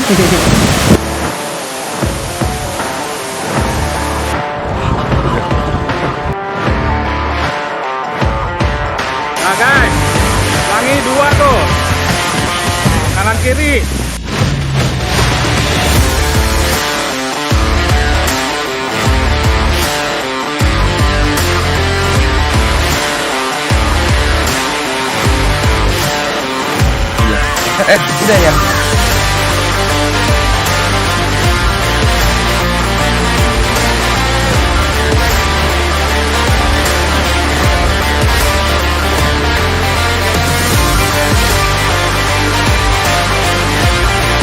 Nah guys, wangi 2 tuh, kanan kiri. Udah ya.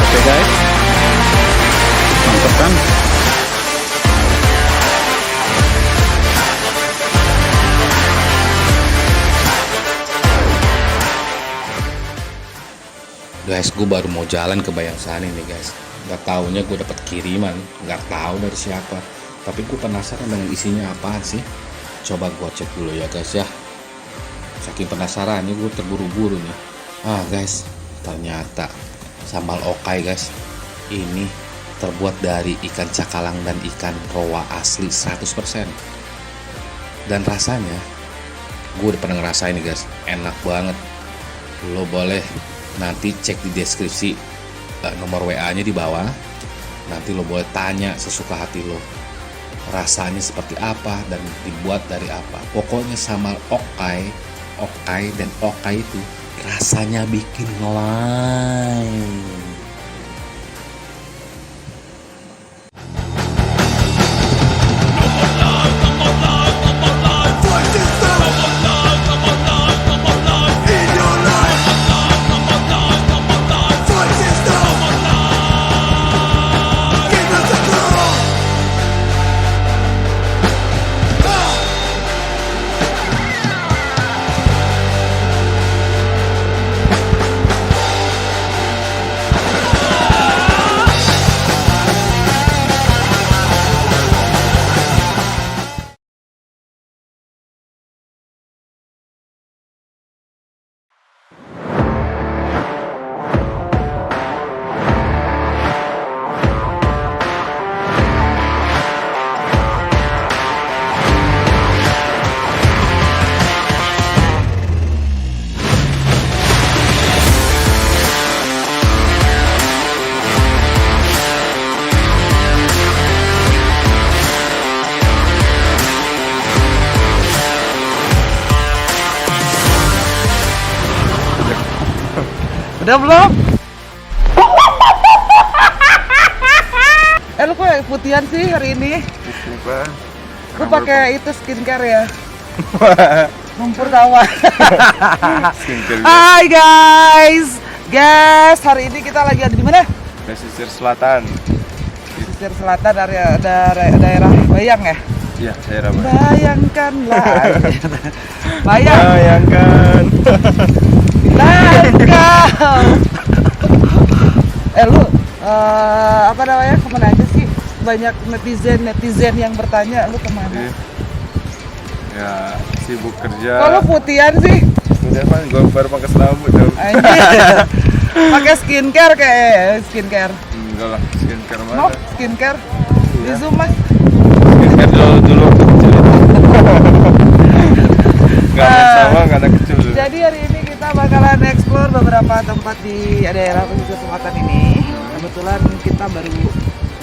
Oke guys, mantap kan? Guys, gue baru mau jalan ke Bayangsani nih guys. Gak taunya gue dapet kiriman, gak tahu dari siapa. Tapi gue penasaran dengan isinya apaan sih. Coba gue cek dulu ya guys ya. Saking penasarannya gue terburu-buru nih. Ah guys, ternyata sambal okai guys. Ini terbuat dari ikan cakalang dan ikan roa asli 100%. Dan rasanya, gue udah pernah ngerasain nih guys, enak banget. Lo boleh nanti cek di deskripsi nomor WA-nya di bawah. Nanti lo boleh tanya sesuka hati lo rasanya seperti apa dan dibuat dari apa. Pokoknya sambal okai dan okai itu rasanya bikin lain. Udah belum? Lu kok yang putihan sih hari ini? Lu pakai itu skincare ya? Mempurnawan. Hai guys, hari ini kita lagi ada di mana? Pesisir Selatan. Pesisir Selatan daerah Bayang ya? Iya, daerah Bayang. Bayangkanlah. Bayangkan. Lu apa namanya, kemana aja sih? Banyak netizen yang bertanya lu kemana? Iya. Ya, sibuk kerja. Kalau putihan sih? Udah kan, gue baru pakai selambut dong. Pakai skincare kayak skincare. Enggak lah, skincare mana? No, skincare. Di Zoom mas. Skincare dulu waktu kecil itu. Gak main sama, gak anak kecil dulu. Jadi hari ini kita bakalan explore beberapa tempat di daerah pesisir selatan ini. Kebetulan kita baru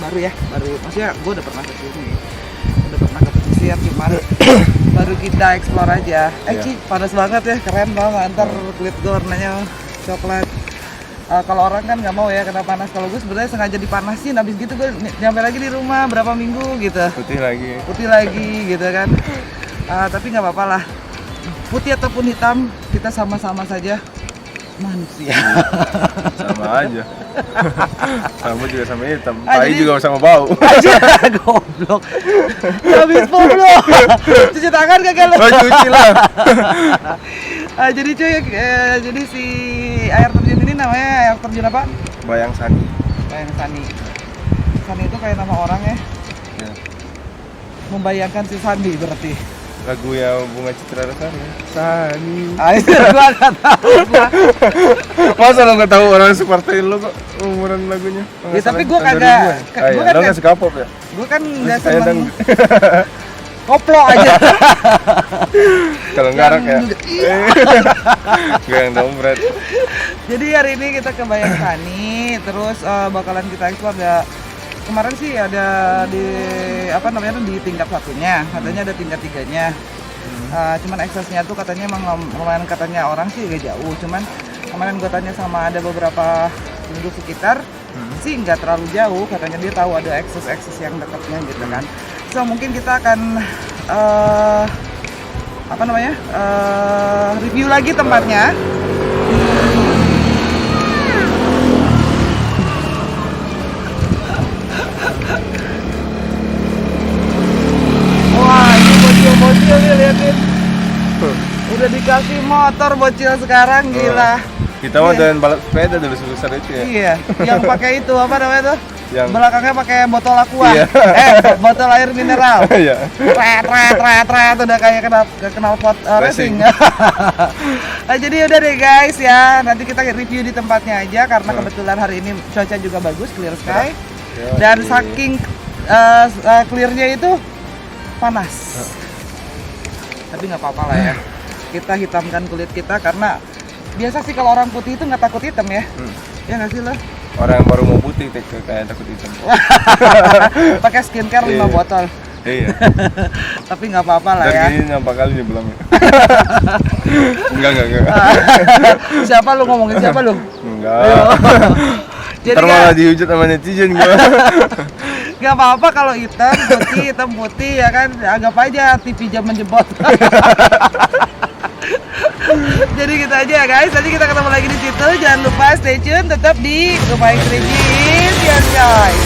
maksudnya gue udah pernah ke sini, udah pernah ke pesisir, cuman baru kita explore aja. Ci, panas banget ya, keren banget. Ntar kulit gue warnanya coklat. Kalau orang kan nggak mau ya kena panas. Kalau gue sebenarnya sengaja dipanasin, habis gitu gue nyampe lagi di rumah berapa minggu gitu. Putih lagi gitu kan. Tapi nggak apa-apa lah. Putih ataupun hitam, kita sama-sama saja manusia. Sama aja. Sama juga sama hitam. Tai juga sama bau. Aja goblok. Habis belum. Cuci tangan kagak lu? Cuci lah. Jadi cuy, jadi si air terjun ini namanya air terjun apa? Bayangsani. Bayangsani. Sani itu kayak nama orang ya. Ya. Membayangkan si Sandi berarti. lagu yang Bunga Citra Lestari. Sani. Gua nggak tahu. Masa lo nggak tahu orang separtai lo kok umuran lagunya? Ya, tapi gua kagak. Gua kan lo nggak suka pop ya? Gua kan nggak Kayak seneng dangdut. koplo aja. Kalau ngarak ya. Gue yang dompet. Jadi hari ini kita ke Bayang Sani, terus bakalan kita eksplor. Ada kemarin sih ada di apa namanya di tingkat satunya, katanya ada tingkat tiganya. Cuman aksesnya tuh katanya emang lumayan, katanya orang sih agak jauh. Cuman kemarin gue tanya sama ada beberapa penduduk sekitar, sih nggak terlalu jauh. Katanya dia tahu ada akses yang dekatnya gitu kan. So mungkin kita akan apa namanya review lagi tempatnya. Wah, ini bocil nih, liatin. Udah dikasih motor bocil sekarang, gila. Kita mau jalan balap sepeda dulu sebesar itu ya. Iya, yang pakai itu apa namanya tuh? Yang Belakangnya pakai botol aqua. Iya. Botol air mineral. Iya. Tret, udah kayak kenal pot racing. Racing. Nah, jadi udah deh guys ya, nanti kita review di tempatnya aja karena kebetulan hari ini cuaca juga bagus, clear sky. Dan saking clearnya itu panas. Tapi nggak apa-apa lah ya. Kita hitamkan kulit kita karena biasa sih kalau orang putih itu nggak takut hitam ya. Ya nggak sih lo? Orang yang baru mau putih kayak takut hitam. Pakai skincare 5 botol. Iya. Tapi nggak apa-apa lah ya. Dari ini nampak kali nih belum. Enggak. Siapa lu ngomongin siapa lu? Enggak. Jadi Ntar malah dihujat sama netizen gua. nggak apa-apa kalau hitam putih ya kan, anggap aja TV zaman jebot. Jadi gitu aja ya guys, nanti kita ketemu lagi di situ. Jangan lupa stay tune, tetap di Goodbye Crazy, ya guys.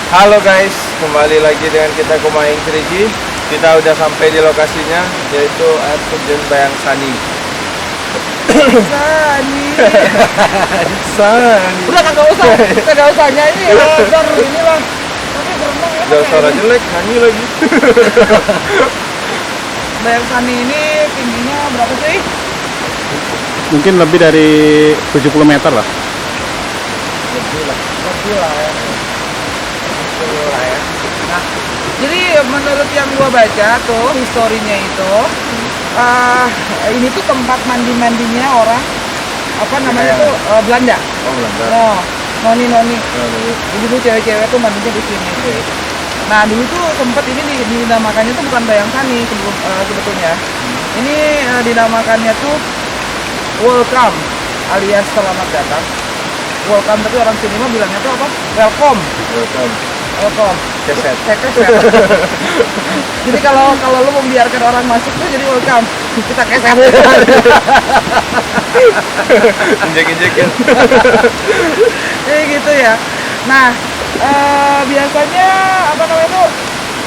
Halo guys, kembali lagi dengan kita Kumaing 3G. Kita udah sampai di lokasinya, yaitu Air Terjun Bayang Sani. Sani. Udah kagak usah nyanyi ya, baru ini lah. Tapi berenang ya. Jauh suara jelek, nyanyi lagi. Bayang Sani ini tingginya berapa sih? Mungkin lebih dari 70 meter lah. Lebih lah ya. Nah, jadi menurut yang gua baca tuh historinya itu, ini tuh tempat mandi-mandinya orang apa namanya tuh Belanda. Oh, Belanda. Oh, noni. Jadi tuh cewek-cewek tuh mandinya di sini. Nah, dulu tuh tempat ini dinamakannya tuh bukan Bayang Sani sebetulnya. Ini dinamakannya tuh welcome alias selamat datang. Welcome, tapi orang sini mah bilangnya tuh apa? Welcome. Keset. Jadi kalau lu membiarkan orang masuk tuh jadi welcome. Kita keset. Injek-injekin. Jadi gitu ya. Nah, biasanya apa namanya tuh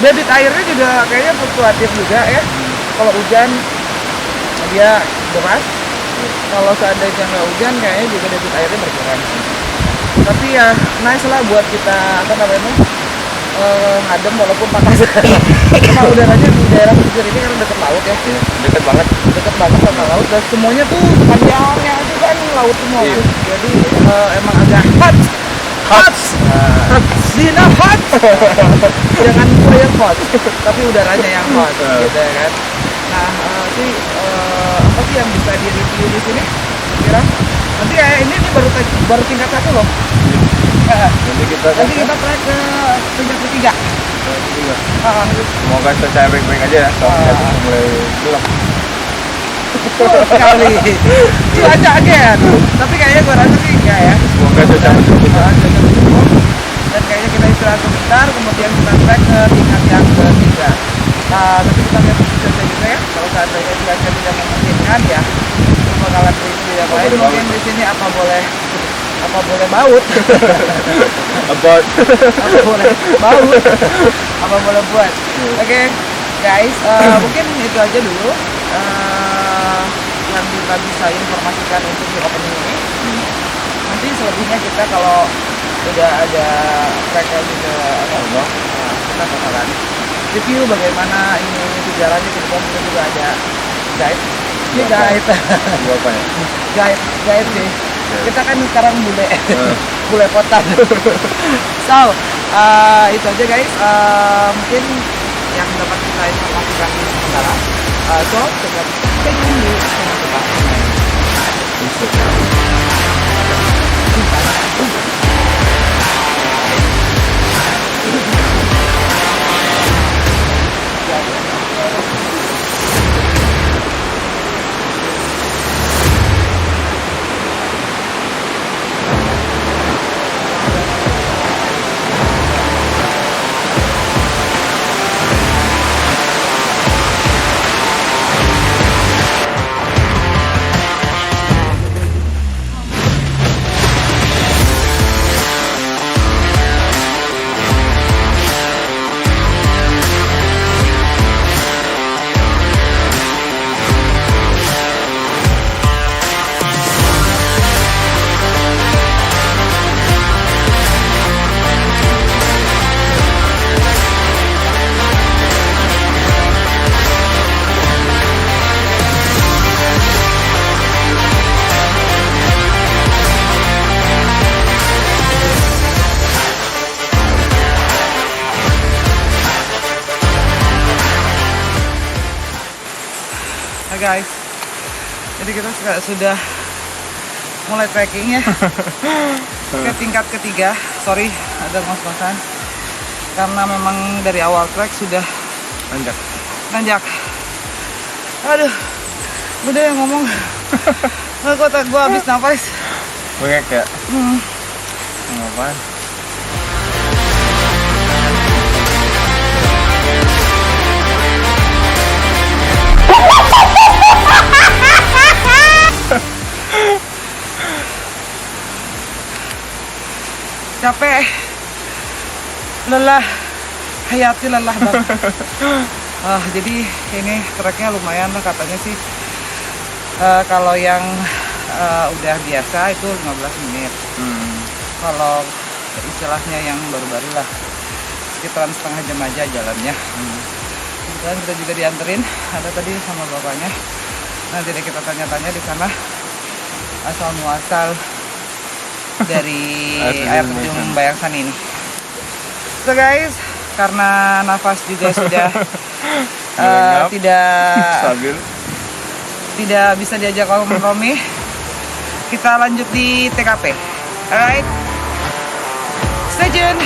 debit airnya juga kayaknya fluktuatif juga ya. Kalau hujan dia deras. Kalau seandainya nggak hujan kayaknya juga debit airnya berkurang. Tapi ya nice lah buat kita apa namanya ngadem walaupun panas. Karena udaranya di daerah pesisir ini kan dekat laut ya. Dekat banget Sama laut dan semuanya tuh panjangnya itu kan laut semua. Iya. Jadi emang agak hot. Dina hot. Jangan gue yang hot, tapi udaranya yang hot gitu ya kan. Nah, apa sih yang bisa di-review di sini? Kira nanti kayak ini baru tingkat 1 loh. Nanti kita trek ke tingkat ketiga. Semoga cuaca baik-baik aja ya. Soalnya udah mulai gelap. Betul sekali. Cuaca again. Tapi kayaknya gua rasa sih enggak ya. Semoga cuaca mendukung. Dan kayaknya kita istirahat sebentar, kemudian kita trek ke tingkat Tapi kita lihat cuaca juga ya. Kalau seandainya cuaca tidak memungkinkan ya, kita bakalan review yang lain. Mungkin di sini apa boleh baut, About apa boleh baut, apa boleh buat. Oke, guys, mungkin itu aja dulu yang kita bisa informasikan untuk di opening ini. Nanti selebihnya kita kalau udah ada tracknya juga kita bakalan review bagaimana ini jalannya ke depan. Kita juga ada guide. Ini guide. apa ya? Guide sih. Kita kan sekarang bule kota. So, itu aja guys. Mungkin yang dapat kita informasikan sementara. So, tetap stay tune di channel kita. Guys, jadi kita sudah mulai trekking ya ke tingkat ketiga. Sorry ada ngos-ngosan karena memang dari awal trek sudah nanjak. Aduh, udah yang ngomong gue habis nafas. Bengek ya? Ngapain? Capek, lelah, hayati lelah banget. Jadi ini treknya lumayan lah katanya sih. Kalau yang udah biasa itu 15 menit. Kalau istilahnya yang baru-baru lah sekitaran setengah jam aja jalannya. Kemudian kita juga dianterin, ada tadi sama bapaknya. Nanti deh kita tanya-tanya di sana asal muasal dari air terjun Bayangsan ini. So guys, karena nafas juga sudah tidak bisa diajak kompromi, kita lanjut di TKP. Alright, stay tune.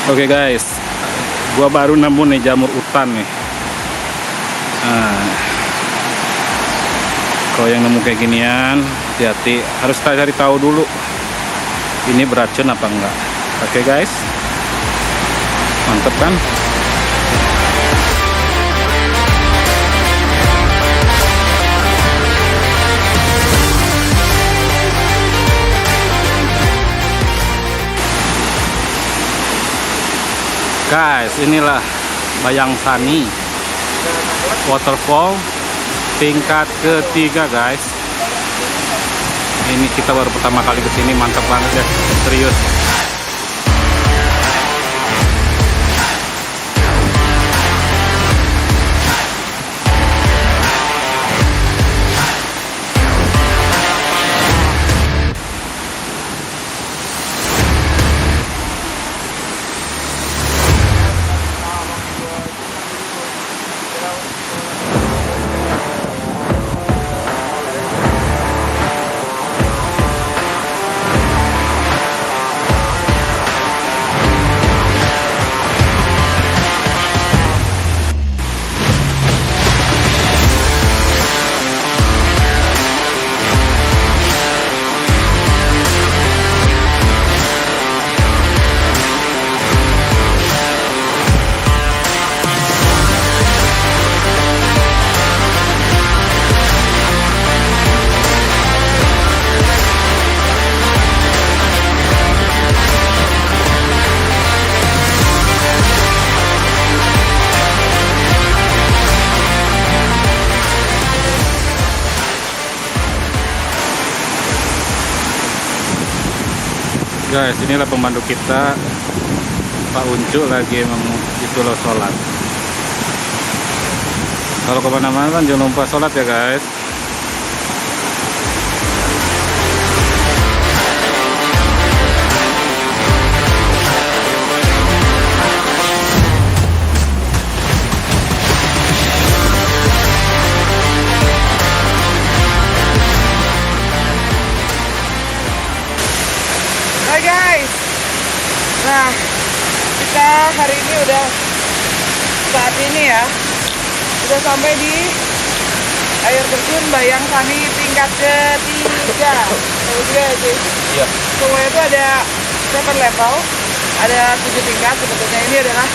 Oke guys, gua baru nemu nih jamur hutan nih. Nah, kalau yang nemu kayak ginian, hati-hati, harus cari tahu dulu ini beracun apa enggak. Oke guys, mantep kan? Guys, inilah Bayang Sani waterfall tingkat ketiga guys. Ini kita baru pertama kali kesini, mantap banget ya, serius. Guys, inilah pemandu kita, Pak Uncu lagi itu loh sholat. Kalau kemana-mana kan jangan lupa sholat ya guys. Hai guys, nah kita hari ini saat ini ya udah sampai di air terjun Bayang Sani tingkat ketiga. Tahu juga ya sih? Iya. Semuanya itu ada 7 level, ada 7 tingkat sebetulnya. Ini adalah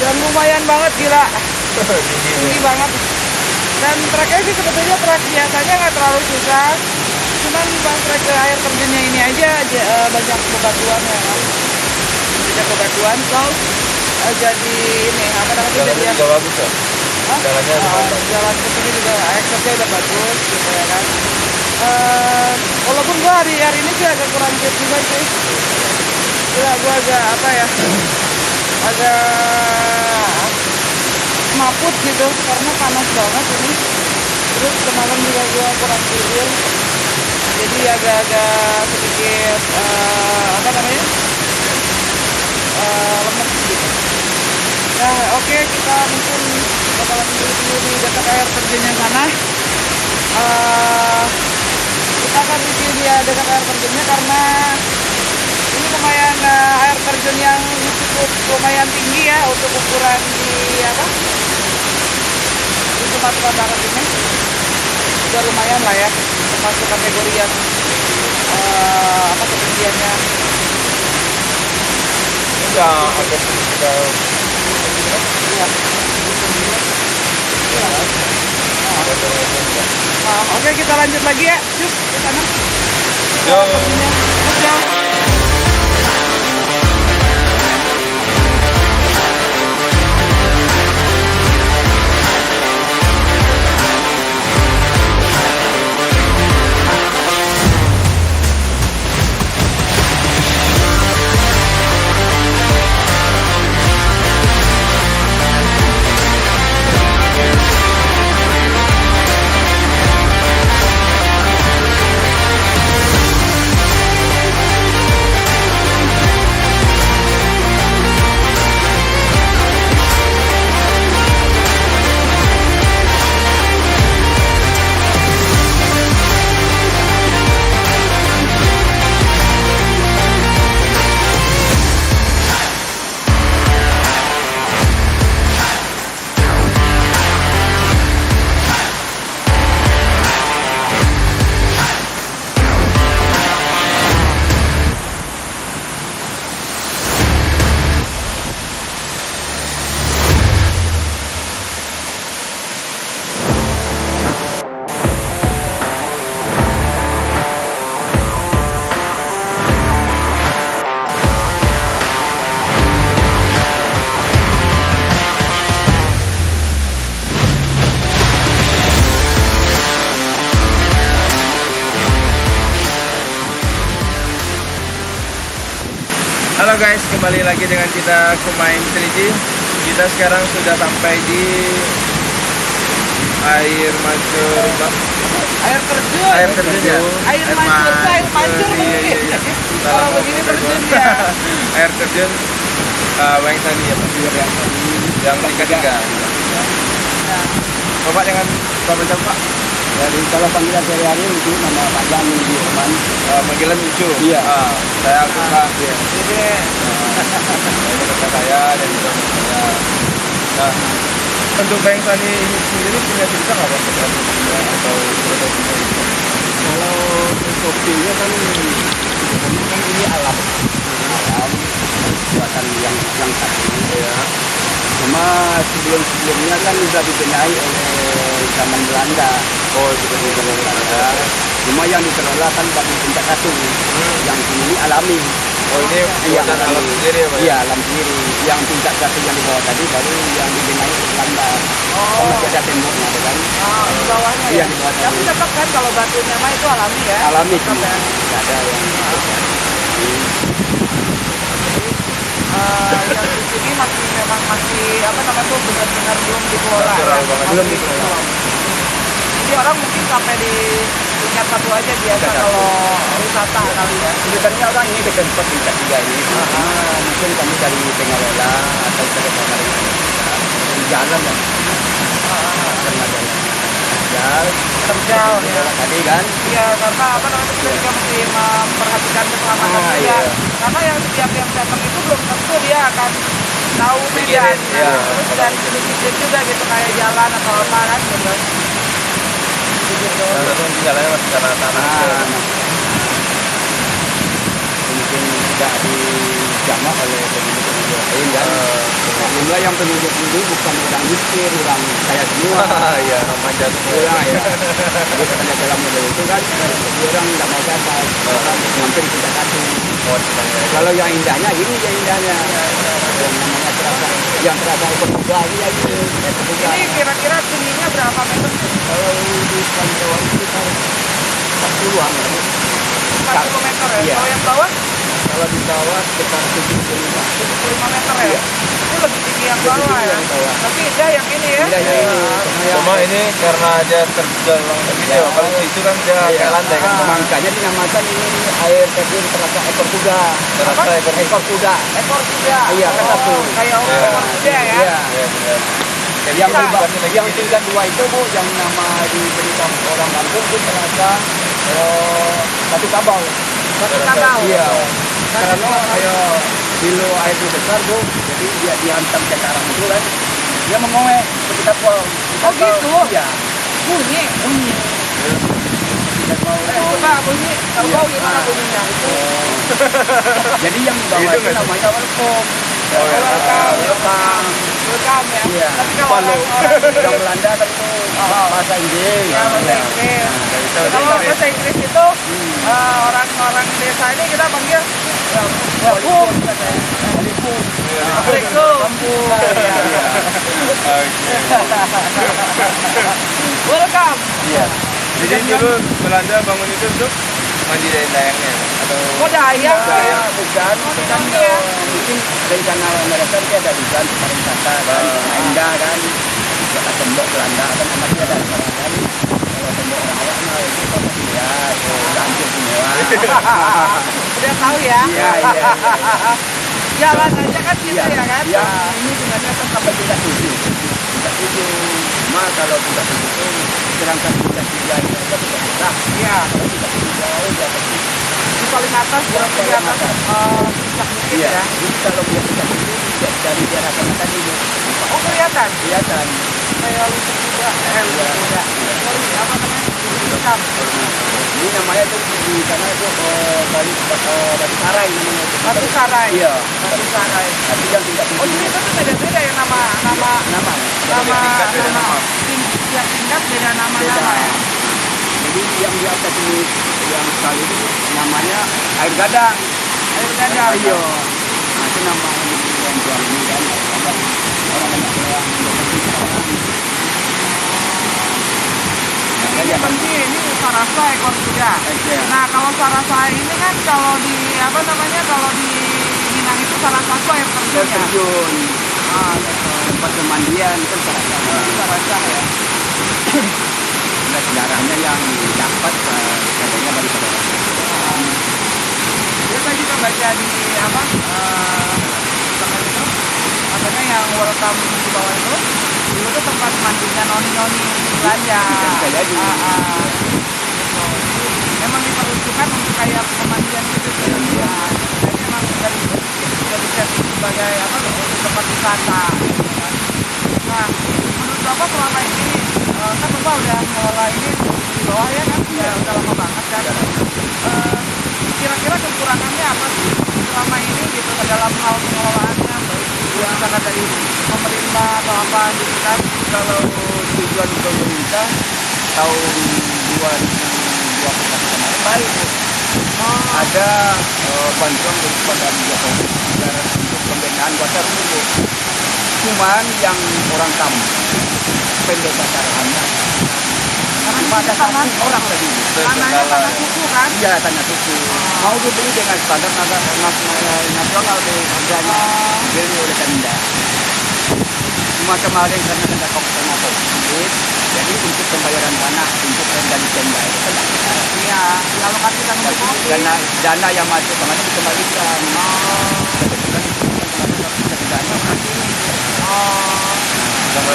dan lumayan banget, gila, tinggi banget. Dan treknya sih sebetulnya trek biasanya nggak terlalu susah. Cuman pas trek ke air terjunnya ini aja banyak bebatuan ya kan. Banyak bebatuan, so jadi ini apa namanya, Jalannya juga bagus ya? Hah? Jalannya juga bagus. Jalan ke sini juga access-nya udah bagus gitu ya kan. Walaupun gua hari ini sih agak kurang fit juga sih. Gua agak apa ya, agak maput gitu karena panas banget ini. Terus kemarin juga gua kurang tidur, jadi agak-agak sedikit apa namanya, lemes gitu. Nah oke, kita mungkin bakalan dulu di dekat air terjunnya sana. Kita akan review dia dekat air terjunnya karena ini lumayan air terjun yang cukup lumayan tinggi ya untuk ukuran di apa, di Sumatera Barat ini. Udah lumayan lah ya, termasuk kategori yang apa ketinggiannya. Udah agak sudah. Iya. Iya. Nah, oke, kita lanjut lagi ya, yuk ke sana. Yo. Let's go. Halo guys, kembali lagi dengan kita Kumain 3G. Kita sekarang sudah sampai di air mancur. Air terjun. Air terjun ya? Air mancur, air mancur. Iya, iya, iya. Kalau begini terjun ya. Air terjun Weng Sani ya Pak? Yang ketiga. Bapak dengan Bapak siapa Pak? Jadi kalau panggilan sehari-hari itu nama panjang Minggu Roman. Panggilan Ucu. Iya. Saya Pak. Ini kakak saya dan juga saya. Nah, untuk Weng Sani ini sendiri punya cerita nggak Pak? Atau filosofinya gitu? Kalau filosofinya kan sebenarnya kan ini alam buatan yang satu ya. Cuma sebelumnya kan sudah dibenahi oleh zaman Belanda. Oh, seperti zaman Belanda. Cuma yang dikelola kan bagi tingkat satu. Yang ini alami. Oh, ini buatan alam sendiri ya Pak? Iya, alam sendiri. Yang tingkat satu yang di bawah tadi baru yang dibenahi oleh Belanda. Oh. Masih ada temboknya kan. Di bawahnya Iya, ya. di bawah Tapi tadi. tetap kan kalau batunya mah itu alami ya. Alami Tetap semua. ya. Tidak ada yang Yang di sini memang masih apa namanya tuh benar-benar belum dikelola. Natural ya. banget. Belum dikelola. Jadi orang mungkin sampai di tingkat satu aja biasa kalau wisata kali ya. sebenarnya orang ini dekat tingkat tiga ini. Mungkin kami dari pengelola atau dari pemerintah di jalan ya. Karena jalan Terjal ya. tadi kan. Iya, karena apa namanya kita juga mesti memperhatikan keselamatan Ah, juga. iya. Karena yang setiap yang datang itu belum tentu dia akan tahu Pikirin, medan, iya. terus dan sedikit juga gitu kayak jalan atau apa kan gitu. Salah satu jalannya masih tanah-tanah. Mungkin tidak dijamah oleh penduduk lain kan. Jumlah yang penduduk ini bukan orang miskin, orang kaya semua. Iya, manja semua. Ya, ya. Jadi katanya dalam model itu kan orang tidak mau dapat, orang hampir tidak satu. Oh, senangnya. Kalau yang indahnya ini yang indahnya, yang namanya terasa berbuka ya ini berbuka. Ini kira-kira tingginya berapa meter? Kalau di pantauan itu sekitar 40-an ya. 40 meter ya? Iya. Kalau yang bawah Kalau di bawah sekitar 75. 75 meter ya? Iya. Itu lebih tinggi yang Lebih bawah tinggi ya? yang bawah. Tapi indah yang ini ya? Indah yang ini. Cuma ini karena aja terjal gitu ya. Kalau itu kan dia kayak lantai kan. Makanya dinamakan ini air terjun terasa ekor kuda. Terasa ekor kuda. Ekor kuda? Iya, kan satu. Kayak Iya. ekor kuda ya? Iya. Iya, benar. Yang Bisa. yang tingkat dua itu bu, yang nama diberikan orang kampung itu terasa batu kabau. Batu kabau? Iya. Batu Karena kabau. kayak bilo air itu besar bu, jadi dia dihantam ke karang itu kan, dia mengoek seperti kapal. Oh gitu? Iya. Bunyi? Bunyi. Tidak mau. Coba bunyi, tahu bau gimana bunyinya? Jadi yang di bawah Itu itu nggak sih? namanya welcome. Oh, ya. Welcome. Welcome ya? Iya. Tapi kalau Kalau orang-orang yang Belanda kan itu bahasa Inggris. ya bahasa Inggris. Kalau bahasa Inggris itu orang-orang desa ini kita panggil welcome. Assalamualaikum. Welcome. Iya. Jadi dulu Belanda bangun itu untuk mandi dayang-dayangnya atau Oh dayang. Bukan, bukan Iya. mungkin rencana mereka itu ada hujan pariwisata kan, indah kan, kota tembok Belanda kan anaknya ada sekarang kan, kalau tembok rakyat mah itu kan ya, hancur semua. Udah tahu ya? Iya, iya. Jalan aja kan gitu ya kan? Ya, ini sebenarnya kan sampai tingkat 7. Tingkat 7. Cuma kalau tingkat 7 itu sedangkan tingkat 3 itu ada tingkat besar. Iya. Kalau tingkat 3 jauh di atas itu. Di paling atas berarti di atas puncak bukit Iya. ya? Jadi kalau dia tingkat 7 dari daerah sana tadi Bu. Oh kelihatan? Kelihatan. Kayak lusuk juga. Lusuk juga. Sorry, apa namanya? Hitam. Ini namanya tuh di sana itu batu sarai namanya. Batu sarai. Iya. Batu sarai. Tapi yang tingkat Oh jadi itu tuh beda-beda ya nama tiap tingkat beda nama-nama beda. ya? Jadi yang di atas ini yang sekali itu namanya air gadang. Air gadang. Iya. Nah itu nama yang jual ini kan orang banyak yang Ini seperti ini sarasa ekor kuda. Iya. Nah kalau sarasa ini kan kalau di apa namanya kalau di Penang itu salah satu air terjun ya. terjun tempat pemandian kan Saracah ya. ada sejarahnya yang dapat katanya daripada Dia saya juga baca di apa tempat itu katanya yang welcome di bawah itu dulu tuh tempat mandinya noni-noni belanja. Bisa jadi. Gitu. Memang diperuntukkan untuk kayak pemandian gitu sih. Ya, jadi memang dari sudah disetting sebagai apa untuk tempat wisata. Gitu kan. Nah, menurut Bapak selama ini kan Bapak udah mengelola ini di bawah ya kan, udah lama banget kan. Kira-kira kekurangannya apa sih selama ini gitu dalam hal pengelolaannya, baik itu misalkan dari pemerintah atau apa gitu kan? kalau tujuan pemerintah tahun 2020 kemarin baik ada bantuan daripada Jokowi untuk pembenahan pasar dulu. Cuman yang orang kampung pembebasannya cuma ada satu orang tadi. Tanahnya tanah suku kan? Iya, tanah suku. Mau dibeli dengan standar nasional deh harganya. Beli oleh Pemda. Cuma kemarin karena ada COVID, jadi untuk pembayaran tanah untuk dari Pemda itu kan Iya, dialokasikan untuk kopi. dana yang masuk kemarin dikembalikan.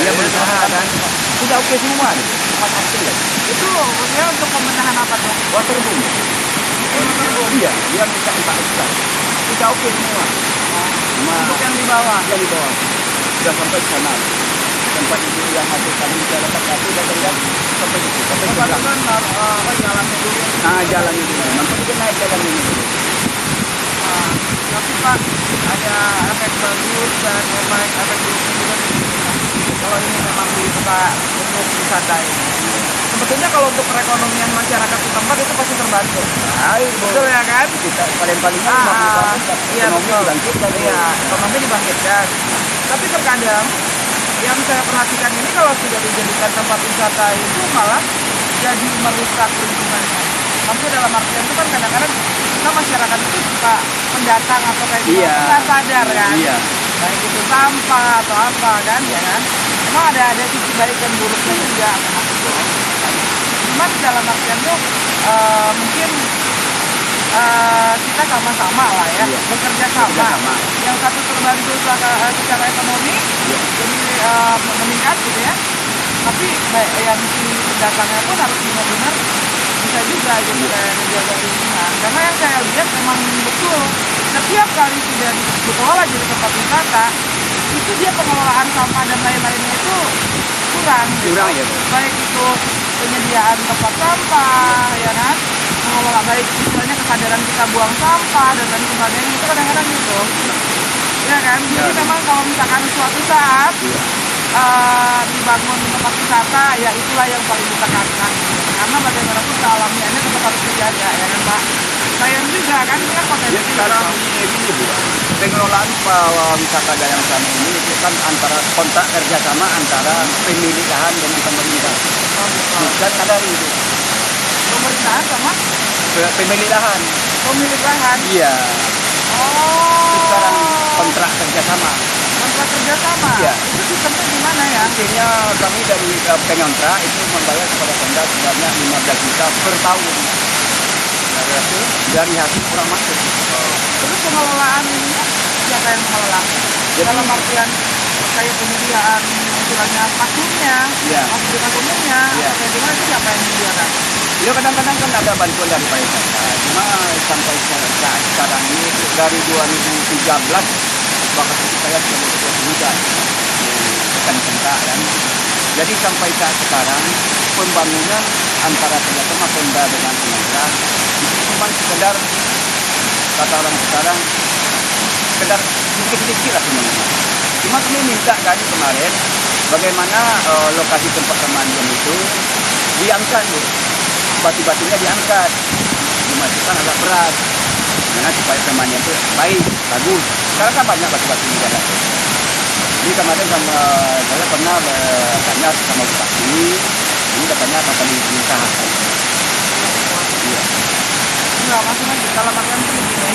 Dia berusaha dan sudah oke semua nih. Tempat hasil ya. Itu maksudnya untuk pembenahan apa tuh? Waterboom. Iya, dia minta 4 hektar. Sudah oke semua. Cuma Untuk yang di bawah. yang di bawah sudah sampai sana. Tempat itu yang masuk tadi jalan satu dan terlihat sampai situ, sampai Bapak sebelah. itu kan apa jalannya dulu. Nah, jalan itu. Nanti kita naik jalan ini. Nah, tapi Pak ada efek bagus dan efek buruknya juga nih. Kalau ini memang dibuka untuk wisata ini. Sebetulnya kalau untuk perekonomian masyarakat setempat itu pasti terbantu. Baik, Betul ya kan? kita paling-palingnya Iya ekonomi betul. dibangkitkan. Iya, ekonomi dibangkitkan. Tapi terkadang yang saya perhatikan ini kalau sudah dijadikan tempat wisata itu malah jadi merusak lingkungannya. Maksudnya dalam artian itu kan kadang-kadang kita masyarakat itu suka pendatang atau kayak gitu Iya. nggak sadar kan. Iya. Baik itu sampah atau apa kan ya kan. Memang ada sisi baik dan buruknya juga memang itu. Cuman dalam artian itu mungkin kita sama-sama lah ya, Iya. bekerja sama. Bekerja-sama. Yang satu terbantu secara ekonomi, jadi meningkat gitu ya. Tapi yang si pendatangnya pun harus benar-benar bisa juga gitu kayak menjaga lingkungan. Karena yang saya lihat memang betul, setiap kali sudah dikelola jadi tempat wisata, itu dia pengelolaan sampah dan lain-lainnya itu kurang. Gitu. Kurang ya, Bu. Baik itu penyediaan tempat sampah, ya kan? Mengelola baik istilahnya kesadaran kita buang sampah dan lain sebagainya itu kadang-kadang gitu. Ya kan? Jadi memang kalau misalkan suatu saat dibangun tempat wisata, ya itulah yang paling ditekankan. Karena bagaimanapun kealamiannya tetap harus dijaga, ya kan Pak? Sayang juga kan, ini kan potensi. Ya sekarang ini Bu, pengelolaan wisata Dayang Sani ini itu kan antara kontrak kerjasama antara pemilik lahan dengan pemerintah. Bukan ada itu Pemerintahan sama pemilik lahan. pemilik lahan. Iya. Oh. Sekarang kontrak kerjasama. Kontrak kerjasama. Iya. Itu sistemnya gimana ya? Artinya kami dari pengontrak itu membayar kepada Pemda sebanyak 15 juta per tahun. Dari hasil kurang masuk. Terus pengelolaan ini siapa yang mengelola? Dalam artian kayak penyediaan istilahnya pakunya, Iya. fasilitas umumnya, Iya. kayak gimana itu siapa yang menyediakan? Ya kadang-kadang kan ada bantuan dari pariwisata. Cuma sampai saat sekarang ini dari 2013 bahkan saya sudah berbuat juga bukan tentang kan. Jadi sampai saat sekarang pembangunan antara kerjasama Pemda dengan pemerintah itu cuma sekedar kata orang sekarang sekedar sedikit-sedikit lah pembangunan. Cuma kami minta dari kemarin bagaimana lokasi tempat pemandian itu diangkat Bu. Batu-batunya diangkat, dimasukkan agak berat, karena supaya pemandian itu baik, bagus. Sekarang kan banyak batu-batu di jalan. Jadi kemarin sama saya pernah tanya sama bupati, ini katanya akan diusahakan. Iya. Enggak, maksudnya dalam artian tuh begini,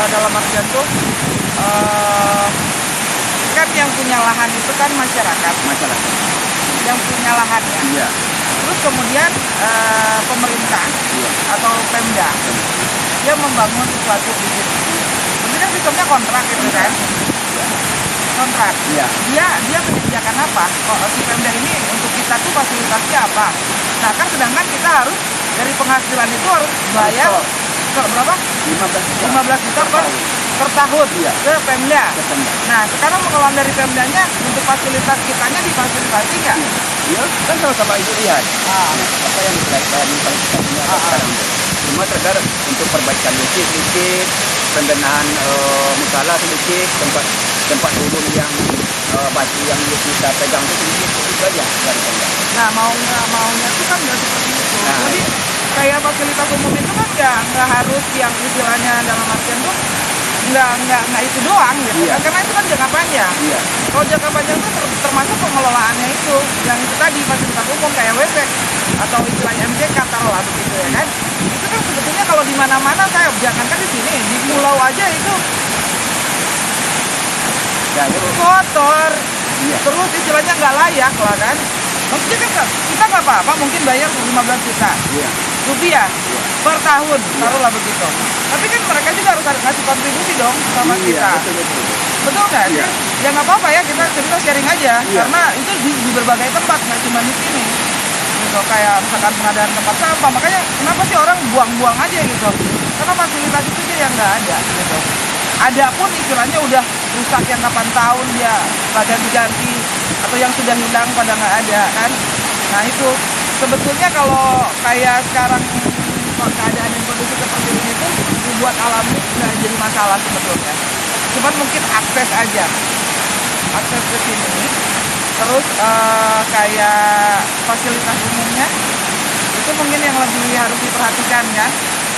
dalam artian tuh kan yang punya lahan itu kan masyarakat yang punya lahan ya. Iya. Terus kemudian pemerintah Iya. atau Pemda dia membangun sesuatu di situ. Kemudian sistemnya kontrak gitu kan. Kontrak. Iya. Dia menyediakan apa? Si Pemda ini untuk kita tuh fasilitasnya apa? Nah kan sedangkan kita harus dari penghasilan itu harus bayar berapa? 15 juta per tahun Iya. ke Pemda. Pemda. Nah sekarang pengelolaan dari Pemdanya untuk fasilitas kitanya difasilitasi nggak? Iya, kan sama-sama itu lihat. Apa yang dikatakan kita punya sekarang itu. Cuma terkadang untuk perbaikan listrik, pembenahan musola sedikit, tempat duduk yang batu yang kita pegang itu sedikit itu aja dari Pemda. Nah mau nggak maunya itu kan nggak seperti itu. Nah, Jadi kayak fasilitas umum itu kan nggak harus yang istilahnya dalam artian tuh nggak itu doang gitu Iya. kan, karena itu kan jangka panjang. Iya. Kalau jangka panjang itu termasuk pengelolaannya itu yang itu tadi fasilitas umum kayak WC atau istilahnya MJK taruhlah begitu ya kan. Itu kan sebetulnya kalau di mana-mana saya jangankan di sini, di pulau aja itu Ya, itu. kotor. Iya. Terus istilahnya nggak layak lah kan. Maksudnya kan kita nggak apa-apa mungkin bayar 15 juta Iya. rupiah per tahun, taruhlah begitu. Tapi kan mereka juga harus ngasih kontribusi dong sama kita. Betul. Betul nggak sih? Iya. Ya nggak apa-apa ya, kita sharing aja. Iya. Karena itu di berbagai tempat, nggak cuma di sini. Gitu, kayak misalkan pengadaan tempat sampah. Makanya kenapa sih orang buang-buang aja gitu? Karena fasilitas itu aja yang nggak ada. Gitu. Ada pun istilahnya udah rusak yang kapan tahun dia pada diganti atau yang sudah hilang pada nggak ada kan. Nah itu sebetulnya kalau kayak sekarang keadaan yang kondisi seperti ini tuh dibuat alami nggak jadi masalah sebetulnya. Cuman mungkin akses aja, akses ke sini. Terus kayak fasilitas umumnya itu mungkin yang lebih harus diperhatikan kan.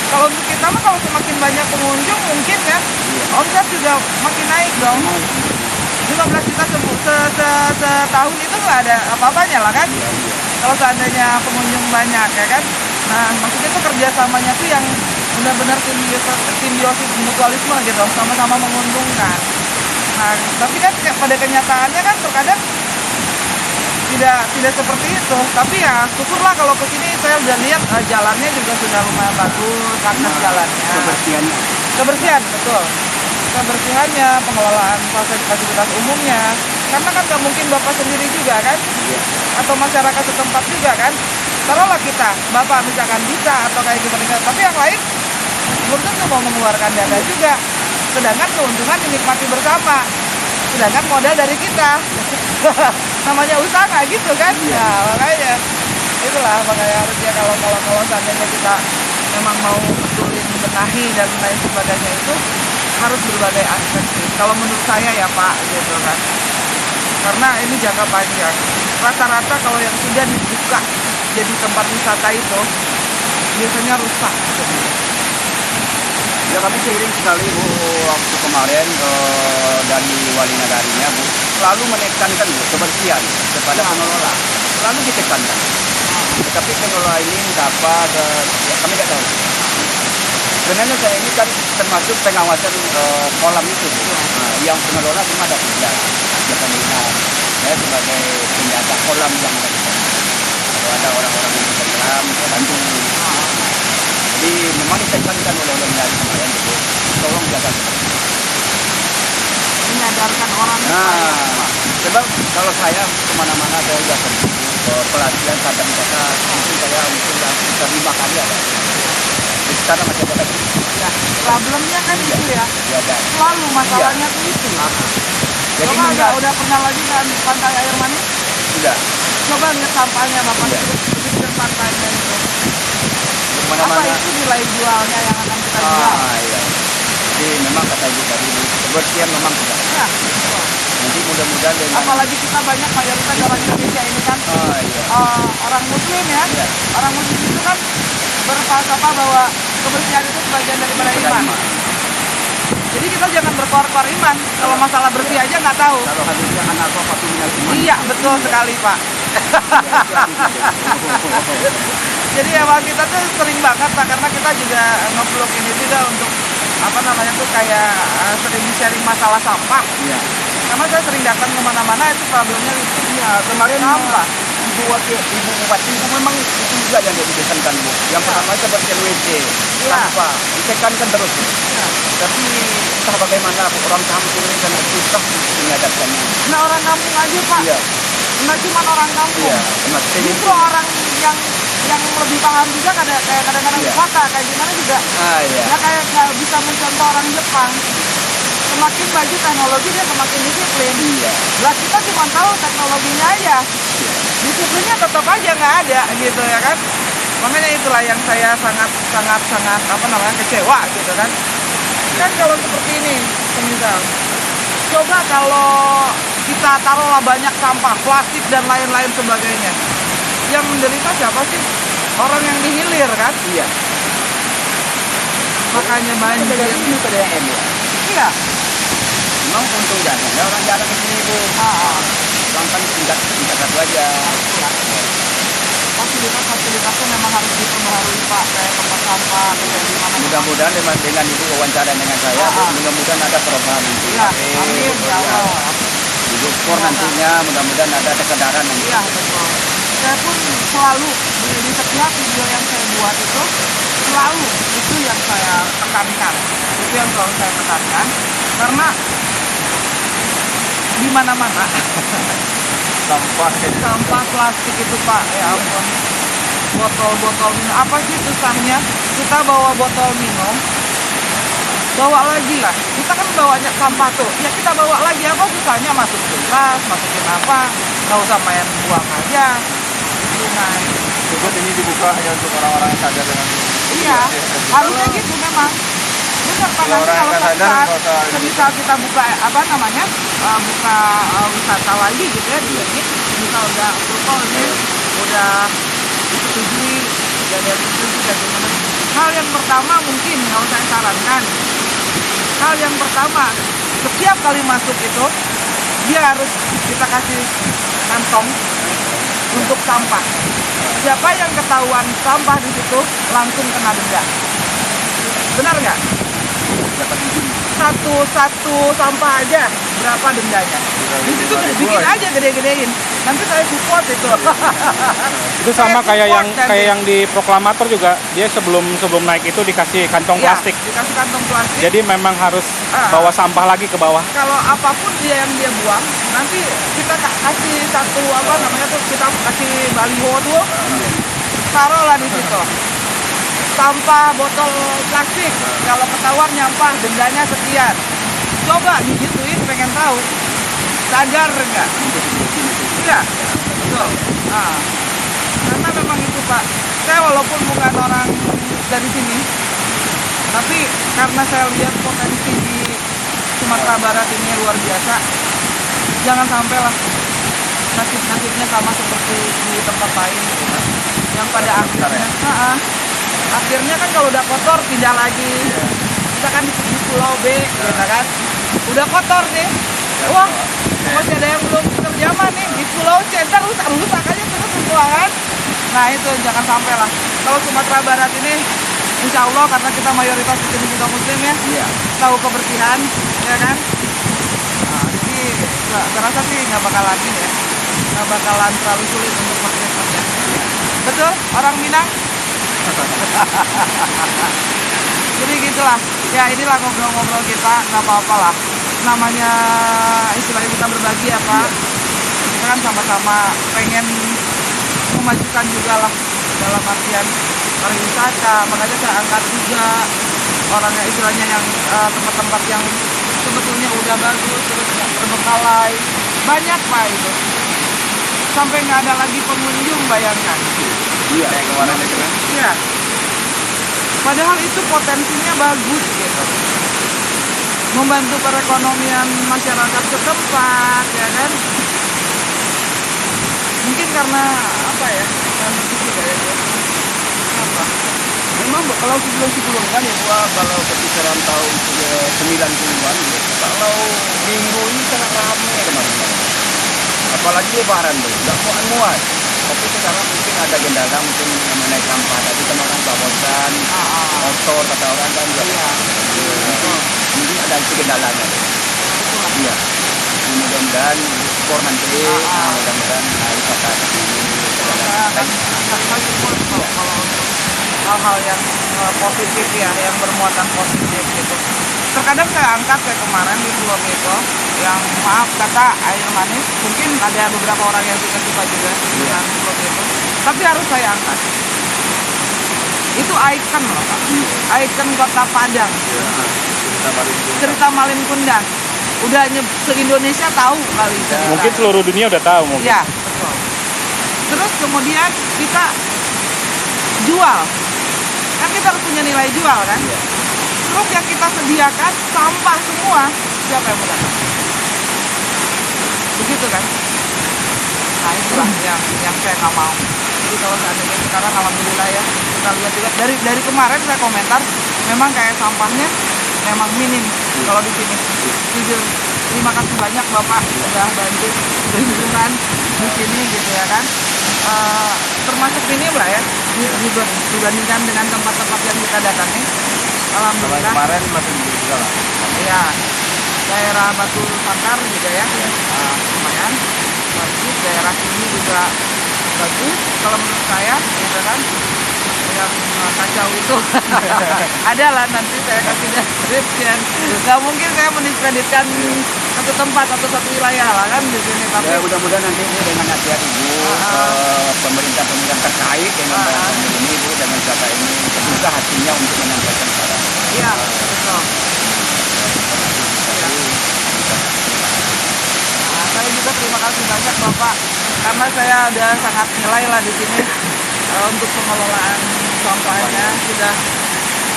Kalau untuk kita mah kalau semakin banyak pengunjung mungkin kan omset juga makin naik dong. 15 juta setahun itu nggak ada apa-apanya lah kan. Kalau seandainya pengunjung banyak ya kan. Nah maksudnya itu kerjasamanya tuh yang benar-benar simbiosis mutualisme gitu, sama-sama menguntungkan. Nah tapi kan pada kenyataannya kan terkadang tidak seperti itu. Tapi ya syukurlah kalau kesini saya udah lihat jalannya juga sudah lumayan bagus, akses jalannya. Kebersihan betul. Kebersihannya, pengelolaan fasilitas umumnya. Karena kan nggak mungkin Bapak sendiri juga kan, atau masyarakat setempat juga kan. Taruhlah kita, Bapak misalkan bisa atau kayak gimana, tapi yang lain belum tentu mau mengeluarkan dana juga. Sedangkan keuntungan dinikmati bersama. Sedangkan modal dari kita. Namanya usaha gitu kan. Nah, makanya itulah makanya harusnya kalau seandainya kita memang mau betulin benahi dan lain sebagainya itu harus berbagai aspek sih. Kalau menurut saya ya Pak gitu kan. Karena ini jangka panjang. Rata-rata kalau yang sudah dibuka jadi tempat wisata itu biasanya rusak. Ya kami seiring sekali Bu, waktu kemarin dari wali negarinya Bu selalu menekankan Bu kebersihan kepada pengelola, selalu ditekankan. Tetapi pengelola ini dapat ya kami tidak tahu. Sebenarnya saya ini kan termasuk pengawasan kolam itu Bu. Nah, yang pengelola cuma ada 3 pemilihan. Saya sebagai penjaga kolam yang ada di sana. Kalau ada orang-orang yang tenggelam, saya bantu. Jadi memang ditekankan oleh yang kemarin itu, tolong jaga kebersihan. Menyadarkan orang. Nah, sebab kalau saya kemana-mana saya juga pergi pelatihan tata wisata, mungkin saya sudah 5 kali ada. Di sana masih ada lagi. Ya, problemnya kan itu ya. Ya, ada. Selalu masalahnya tuh itu. Jadi Coba enggak udah pernah lagi kan pantai air manis? tidak Coba lihat sampahnya Bapak Iya. di pantainya itu. Apa kemana-mana. itu nilai jualnya yang akan kita jual? Iya. Jadi memang kata ibu tadi kebersihan memang tidak. Ya. Nanti mudah-mudahan dengan Apalagi kita banyak mayoritas orang Indonesia ini kan iya. orang Muslim ya. Iya. Orang Muslim itu kan berfalsafah bahwa kebersihan itu sebagian daripada iman. Jadi kita jangan berkoar-koar iman. Kalau masalah bersih aja nggak tahu. Kalau hadisnya anak pasti minal iman. Iya betul sekali Pak. Jadi emang kita tuh sering banget Pak, karena kita juga nge-vlog ini juga untuk apa namanya tuh kayak sering sharing masalah sampah. Iya. Karena saya sering datang kemana-mana itu problemnya itu Iya, kemarin sampah. Ibu Bupati itu memang itu juga yang didesainkan Bu. Yang pertama seperti WC, Iya. sampah, ditekankan terus Bu. Iya. Tapi entah bagaimana Bu, orang kampung ini sangat susah menyadapkannya. Nah orang kampung aja Pak, Iya, nggak cuma orang kampung. iya, semakin Justru orang yang lebih paham juga kadang-kadang di Iya. kota kayak gimana juga. iya. Ya kayak nggak bisa mencontoh orang Jepang. Semakin maju teknologi dia semakin disiplin. Iya. Lah kita cuma tahu teknologinya aja. Disiplinnya tetap aja nggak ada gitu ya kan. Makanya itulah yang saya sangat apa namanya kecewa gitu kan. Kan kalau seperti ini, semisal coba kalau kita taruhlah banyak sampah, plastik dan lain-lain sebagainya. Yang menderita siapa sih? Orang yang di hilir kan? Iya. Makanya Dari banjir. ini PDM ya. Iya. Memang untung jarang. Ya orang jarang di sini Bu. Orang kan tingkat satu aja. Fasilitasnya memang harus diperbaharui Pak, kayak tempat sampah, kayak di mana. Mudah-mudahan dengan Ibu wawancara dengan saya, Bu, mudah-mudahan ada perubahan nanti. Iya, amin ya Allah. Ibu skor nantinya, mudah-mudahan ada kesadaran nanti. Iya betul. Saya pun selalu di setiap video yang saya buat itu selalu itu yang saya tekankan, itu yang selalu saya tekankan karena di mana-mana sampah plastik itu Pak, ya ampun, botol minum apa sih susahnya kita bawa botol minum, bawa lagi lah, kita kan bawanya sampah tuh ya kita bawa lagi, apa susahnya masukin gelas, masukin apa, nggak usah main buang aja sungai. Cukup ini dibuka hanya untuk orang-orang yang sadar dengan Iya, harusnya gitu memang. Benar Pak, Kalau nanti orang kalau nggak sadar, saat nggak usah semisal kita buka apa namanya, buka wisata lagi gitu ya di sini, misal udah protokol ini udah disetujui, udah ada disetujui dan gimana. Hal yang pertama mungkin yang saya sarankan, hal yang pertama setiap kali masuk itu dia harus kita kasih kantong untuk sampah. Siapa yang ketahuan sampah di situ langsung kena denda. Benar nggak? Satu sampah aja berapa dendanya? Di situ bikin aja gede-gedein. Nanti saya support itu. Itu sama Saya kayak support nanti. yang di proklamator juga, dia sebelum naik itu dikasih kantong Iya, plastik. dikasih kantong plastik. Jadi memang harus Ah. bawa sampah lagi ke bawah. Kalau apapun dia yang dia buang, nanti kita kasih satu apa namanya tuh, kita kasih baliho tuh, taruhlah di situ. Sampah botol plastik, kalau ketahuan nyampah dendanya sekian. Coba digituin, pengen tahu sadar nggak? Iya, betul. Nah, karena memang itu Pak, saya walaupun bukan orang dari sini, tapi karena saya lihat potensi di Sumatera Barat ini luar biasa, jangan sampai lah nasib-nasibnya sama seperti di tempat lain gitu kan. Yang pada akhirnya kan kalau udah kotor pindah lagi. Kita kan di Pulau B gitu kan, udah kotor nih, wah masih ada yang belum terjamah nih di Pulau C, ntar rusak aja terus semua kan. Nah itu jangan sampai lah. Kalau Sumatera Barat ini insya Allah karena kita mayoritas di sini juga muslim ya, tahu kebersihan ya kan. Nah, jadi saya rasa sih nggak bakal lagi ya, nggak bakalan terlalu sulit untuk masyarakat. Betul orang Minang. Jadi gitulah ya, inilah ngobrol-ngobrol kita, nggak apa-apa lah, namanya istilahnya kita berbagi ya Pak. Kita kan sama-sama pengen memajukan juga lah dalam artian pariwisata, makanya saya angkat juga orangnya istilahnya yang tempat-tempat yang sebetulnya udah bagus terus nggak terbengkalai, banyak Pak itu, sampai nggak ada lagi pengunjung, bayangkan. Iya, kayak kemarin itu kan. Iya. Padahal itu potensinya bagus gitu. Membantu perekonomian masyarakat setempat, ya kan? Mungkin karena apa ya? Karena itu juga ya. Apa? Memang kalau sebelum kan ya gua kalau berbicara tahun 90-an gitu, kalau minggu ini sangat ramai kemarin. Apalagi lebaran tuh, nggak muat. Tapi sekarang mungkin ada gendala mungkin yang menaik sampah. Tadi kan orang bawa bosan, motor kata orang kan juga. itu kendalanya. Iya. Mudah-mudahan skor nanti, mudah-mudahan wisata ini kan kalau untuk hal-hal yang positif ya, yang bermuatan positif gitu. Terkadang saya angkat kayak kemarin di vlog itu, yang maaf kata air manis, mungkin ada beberapa orang yang suka juga dengan vlog itu, tapi harus saya angkat. Itu ikon loh Pak, ikon Kota Padang, cerita Malin Kundang. Udah se-Indonesia tahu kali cerita. Mungkin seluruh dunia udah tahu mungkin. Ya, betul. Terus kemudian kita jual, kan kita harus punya nilai jual kan. Terus yang kita sediakan sampah semua, siapa yang mendapat? Begitu kan? Nah itulah yang saya nggak mau. Jadi kalau seandainya sekarang alhamdulillah ya, kita lihat juga dari kemarin saya komentar, memang kayak sampahnya memang minim kalau di sini. Jujur, terima kasih banyak Bapak sudah bantu lingkungan di sini gitu ya kan. Termasuk minim lah ya dibandingkan dengan tempat-tempat yang kita datangi. Alhamdulillah. Kemarin masih juga lah. Iya, daerah Batu Sangkar juga ya, lumayan bagus. Daerah sini juga bagus kalau menurut saya, gitu kan. Yang kacau itu adalah nanti saya kasih deskripsian. Nggak mungkin saya mendiskreditkan satu tempat atau satu wilayah lah kan di sini. Tapi ya, mudah-mudahan nanti ini dengan nasihat Ibu, pemerintah terkait dengan ini Bu, dengan wisata ini terbuka hatinya untuk menyampaikan saran. iya betul. Nah, saya juga terima kasih banyak Bapak, karena saya udah sangat nilai lah di sini untuk pengelolaan sampahnya sudah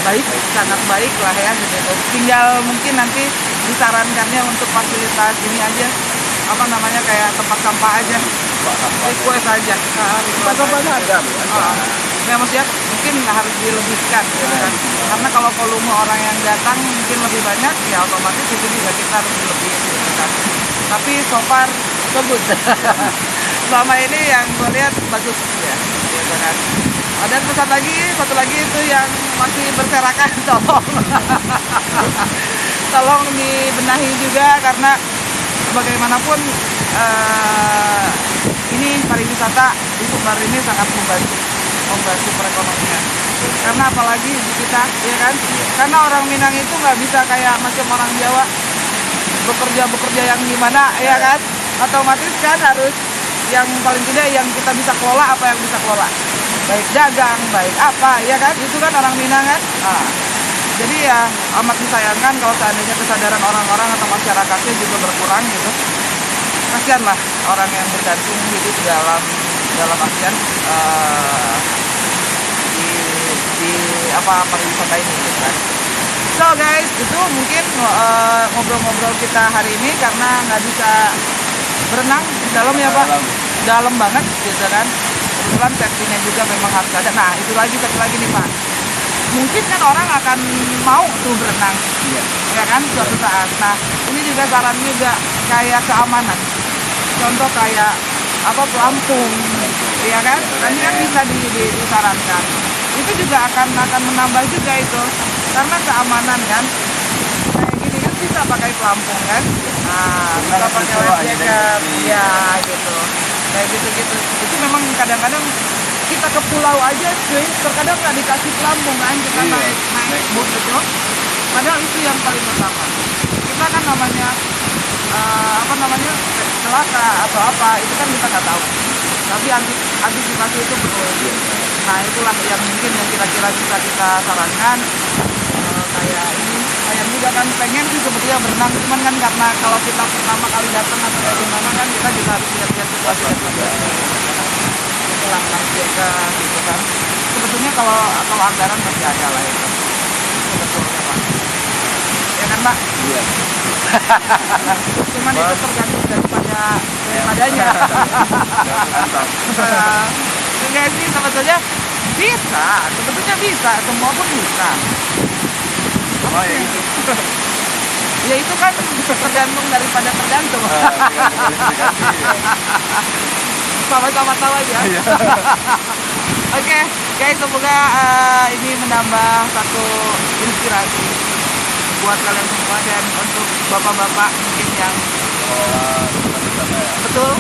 baik, sangat baik lah ya gitu. Tinggal mungkin nanti disarankannya untuk fasilitas ini aja, apa namanya, kayak tempat sampah aja, request aja. Tempat sampahnya ada Bu. Ya maksudnya mungkin harus dilebihkan gitu kan. Karena kalau volume orang yang datang mungkin lebih banyak, ya otomatis itu juga kita harus lebih gitu kan. Tapi so far so good. Selama ini yang gue lihat bagus ya gitu kan. Dan satu lagi itu yang masih berserakan, tolong dibenahi juga, karena bagaimanapun ini pariwisata di Sumbar ini sangat membantu perekonomian. Karena apalagi di kita, ya kan? Karena orang Minang itu nggak bisa kayak macam orang Jawa bekerja yang gimana, ya kan? Otomatis kan harus yang paling tidak yang kita bisa kelola, apa yang bisa kelola, baik dagang, baik apa, ya kan? Itu kan orang Minang kan. Jadi ya amat disayangkan kalau seandainya kesadaran orang-orang atau masyarakatnya juga berkurang gitu. Kasihan lah orang yang bergantung hidup dalam artian di apa pariwisata ini gitu kan. So guys, itu mungkin ngobrol-ngobrol kita hari ini, karena nggak bisa berenang dalam ya Pak, dalam banget gitu kan. Kebetulan safety-nya juga memang harus ada. Nah itu satu lagi nih Pak, mungkin kan orang akan mau tuh berenang, ya kan, suatu saat. Nah ini juga saran juga kayak keamanan, contoh kayak apa, pelampung, ya kan, ini kan bisa disarankan. Itu juga akan menambah juga itu, karena keamanan kan. Kayak gini kan bisa pakai pelampung kan, nah bisa pakai life jacket, ya gitu, kayak gitu. Itu memang kadang-kadang kita ke pulau aja cuy, terkadang nggak dikasih pelampung kan, kita naik boat gitu. Padahal itu yang paling utama. Kita kan namanya celaka atau apa, itu kan kita nggak tahu. Tapi antisipasi itu perlu. Nah itulah yang mungkin yang kira-kira bisa kita sarankan. Kayak ini, saya juga kan pengen sih sebetulnya berenang, cuman kan karena kalau kita pertama kali datang atau kayak gimana kan kita juga harus lihat-lihat situasi dan kondisi. Itulah jaga gitu kan. Sebetulnya kalau anggaran masih ada lah itu. Sebetulnya Pak. Ya kan Pak? Iya. Cuman itu tergantung daripadanya. Enggak sih, sebetulnya bisa, semua pun bisa. Oh ya itu. Ya itu kan tergantung daripada tergantung. Sama-sama tahu aja. Oke, guys, semoga ini menambah satu inspirasi buat kalian semua dan untuk bapak-bapak mungkin yang betul.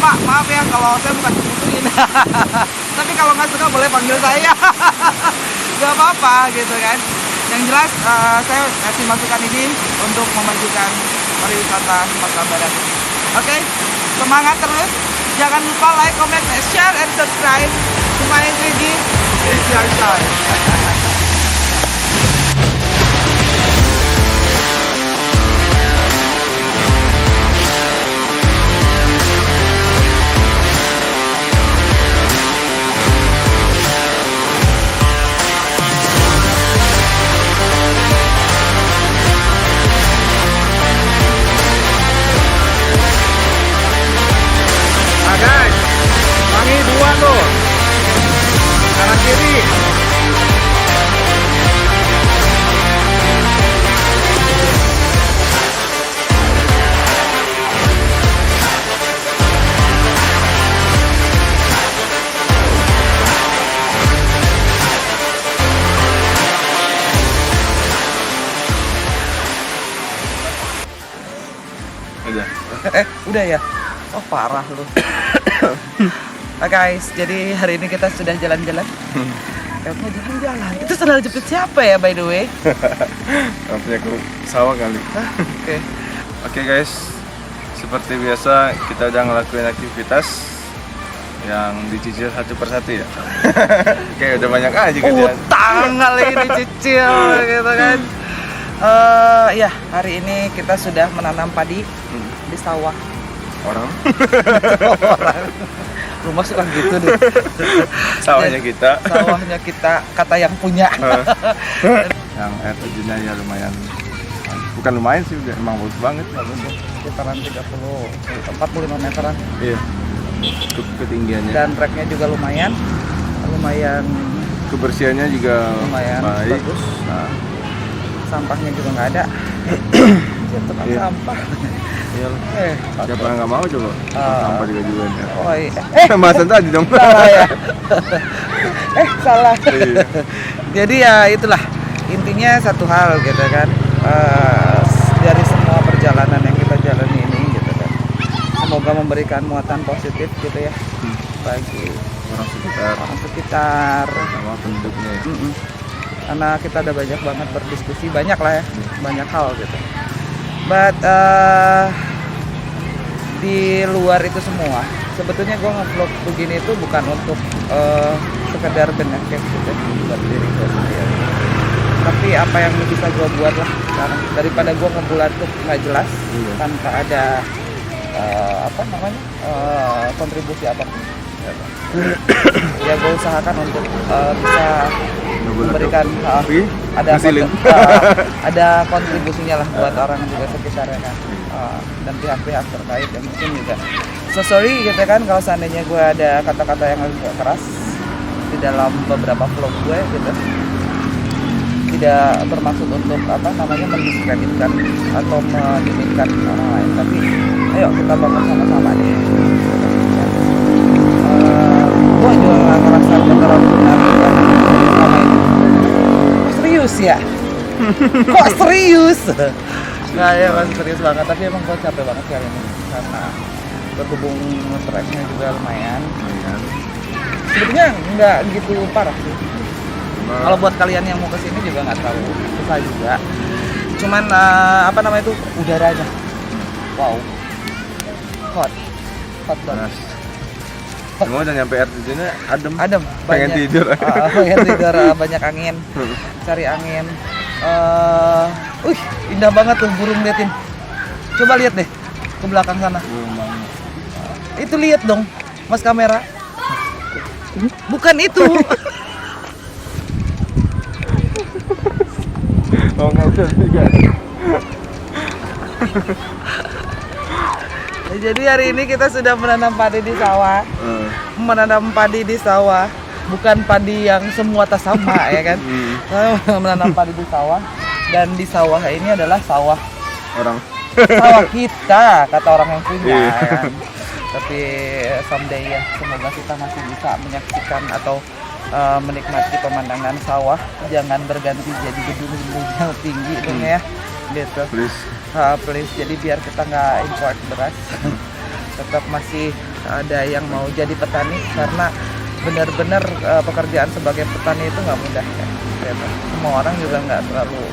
Pak, maaf ya kalau saya bukan musuhin. Tapi kalau nggak suka boleh panggil saya. Gak apa-apa gitu kan. Yang jelas saya kasih masukan ini untuk memajukan pariwisata Sumatera Barat. Oke, semangat terus. Jangan lupa like, comment, share, and subscribe to my 3D Indonesia Show. Guys, wangi 2 tuh kanan kiri. Udah ya? Oh parah lu. Guys, jadi hari ini kita sudah jalan-jalan. Mau jalan-jalan. Itu sendal jepit siapa ya by the way? Punya ke sawah kali. Oke guys, seperti biasa kita udah ngelakuin aktivitas yang dicicil satu persatu ya. Kayak udah banyak aja kerjaan. Utang kali ini dicicil gitu kan. Ya, hari ini kita sudah menanam padi di sawah. Orang Rumah suka gitu deh. sawahnya kita. Sawahnya kita, kata yang punya. Yang air terjunnya ya lumayan. Bukan lumayan sih, udah emang bagus banget. Sekitaran 45 meteran. Iya. Ketinggiannya. Dan tracknya juga lumayan. Kebersihannya juga Lumayan baik. bagus. Nah, Sampahnya juga nggak ada. Tukang Iya. sampah. iya. Siapa yang nggak mau coba? Sampah juga juga. Oh iya. Masan tadi dong. Salah ya. Salah. Iya. Jadi ya itulah intinya satu hal gitu kan. Dari semua perjalanan yang kita jalani ini gitu kan. Semoga memberikan muatan positif gitu ya bagi Orang sekitar sekitar. sama penduduknya. Karena kita udah banyak banget berdiskusi, banyak lah ya, banyak hal gitu. But di luar itu semua, sebetulnya gue nge-vlog begini itu bukan untuk sekedar benefit gitu buat diri gue sendiri. Tapi apa yang bisa gue buat lah sekarang, daripada gue ngebulat tuh nggak jelas tanpa ada kontribusi apapun. Ya gue usahakan untuk bisa memberikan ada kontribusinya lah buat orang juga sekitarnya kan, dan pihak-pihak terkait yang mungkin juga sorry gitu kan kalau seandainya gue ada kata-kata yang agak keras di dalam beberapa vlog gue gitu, tidak bermaksud untuk mendiskreditkan atau menyudutkan orang lain, tapi ayo kita bangun sama-sama nih. Gue juga nggak ngerasa beneran benar sama itu. Kok serius ya? Kok serius? Nah ya masih serius banget, tapi emang gue capek banget kali ini karena berhubung tracknya juga lumayan. Sebetulnya nggak gitu parah sih. Kalau buat kalian yang mau kesini juga nggak terlalu susah juga. Cuman udaranya, wow, hot banget. Semua udah nyampe air terjunnya adem. Banyak. Pengen tidur. Pengen tidur, banyak angin. Cari angin. Indah banget tuh burung, liatin. Coba lihat deh ke belakang sana. Itu lihat dong, Mas kamera. Bukan itu. Oh nggak usah juga. Jadi hari ini kita sudah menanam padi di sawah. Menanam padi di sawah, bukan padi yang semua tas sama ya kan. Menanam padi di sawah, dan di sawah ini adalah sawah kita, kata orang yang punya ya kan. Tapi someday ya, semoga kita masih bisa menyaksikan atau menikmati pemandangan sawah, jangan berganti jadi gedung-gedung yang tinggi dong ya, gitu. Please. Please, jadi biar kita nggak import beras, tetap masih ada yang mau jadi petani karena benar-benar pekerjaan sebagai petani itu nggak mudah ya. Gitu. Semua orang juga nggak terlalu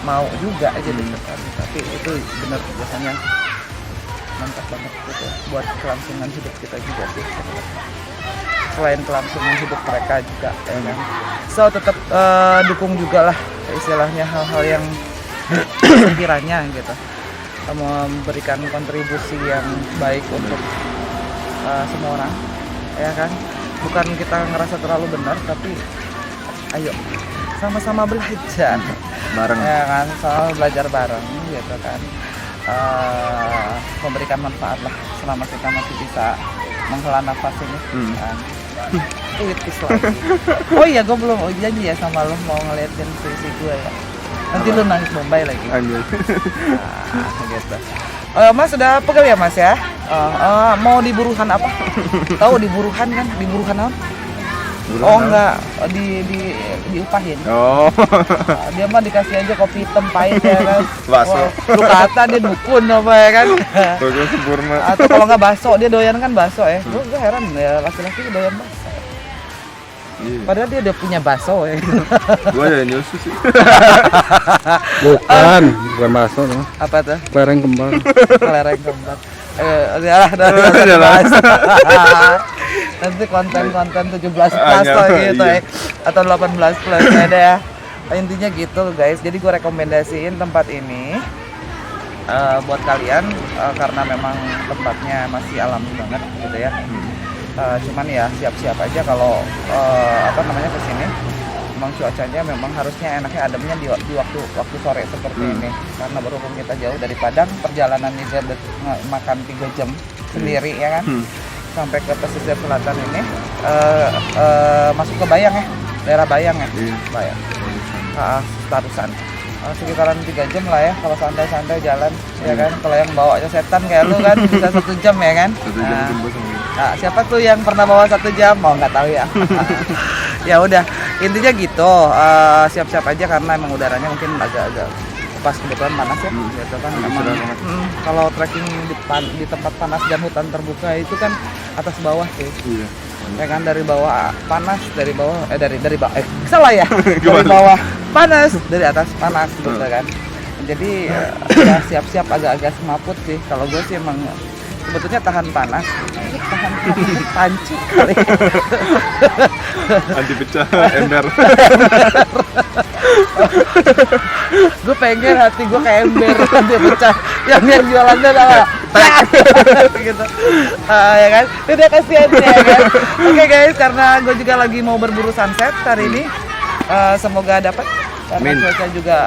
mau juga jadi petani, tapi itu benar biasanya mantap banget gitu buat kelangsungan hidup kita juga sih. Selain kelangsungan hidup mereka juga ya kan. So tetap dukung juga lah istilahnya hal-hal yang sekiranya gitu memberikan kontribusi yang baik untuk semua orang ya kan. Bukan kita ngerasa terlalu benar, tapi ayo sama-sama belajar Bareng. ya kan, sama belajar bareng gitu kan. Memberikan manfaat lah selama kita masih bisa menghela nafas ini kan. Puitis lagi. Oh iya, gue belum janji ya sama lo mau ngeliatin puisi gue ya. Nanti lo nangis Bombay lagi. Anjay. Gitu. Mas sudah pegel ya Mas ya? Mau di buruhan apa? Tahu di buruhan kan? Di buruhan apa? Oh enggak, diupahin. Oh. Dia mah dikasih aja kopi hitam pahit ya kan. Bakso. Wah, lu kata dia dukun apa ya kan. Tujuh sempurna. Atau kalau nggak bakso, dia doyan kan bakso ya. Gue heran ya laki-laki doyan bakso. Iya. Padahal dia udah punya bakso ya. Gua ada nyusu sih. Bukan bakso tuh. Apa tuh? Lereng kembang. Kelereng keempat. Udah bahas. Nanti konten-konten 17 plus Iya. tuh gitu ya. Atau 18 plus ya deh ya. Intinya gitu guys. Jadi gue rekomendasiin tempat ini buat kalian karena memang tempatnya masih alami banget gitu ya. Cuman ya siap-siap aja kalau kesini. Memang cuacanya memang harusnya enaknya ademnya di waktu sore seperti ini, karena berhubung kita jauh dari Padang, perjalanan ini makan 3 jam sendiri ya kan, sampai ke pesisir selatan ini, masuk ke Bayang ya, daerah Bayang ya, Bayang, Tarusan. Sekitaran 3 jam lah ya kalau santai-santai jalan ya kan. Kalau yang bawanya setan kayak lu kan bisa 1 jam ya kan. 1 jam tembus. Nah, siapa tuh yang pernah bawa 1 jam? Mau nggak tahu ya. Ya udah, intinya gitu. Siap-siap aja karena emang udaranya mungkin agak-agak pas kebetulan panas ya. Gitu kan. Emang, kalau trekking di tempat panas dan hutan terbuka itu kan atas bawah sih. Iya. Ya kan, dari bawah panas, dari bawah dari bawah salah ya. Dari bawah panas, dari atas panas gitu kan. Jadi ya siap-siap agak-agak semaput sih. Kalau gue sih emang sebetulnya tahan panas, panci kali. Anti pecah ember. Gue pengen hati gue kayak ember dia pecah. Yang jualannya apa? Gitu. Ya kan? Udah kasihan ya kan. Oke guys, karena gue juga lagi mau berburu sunset hari ini. Semoga dapat karena cuaca juga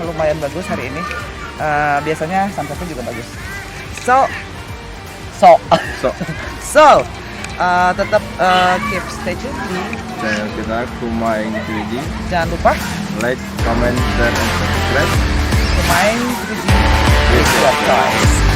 lumayan bagus hari ini. Biasanya sunsetnya juga bagus. Tetap keep stay tune di Channel kita Kumain 3G. Jangan lupa Like, comment, dan subscribe. Kumain 3G. Guys.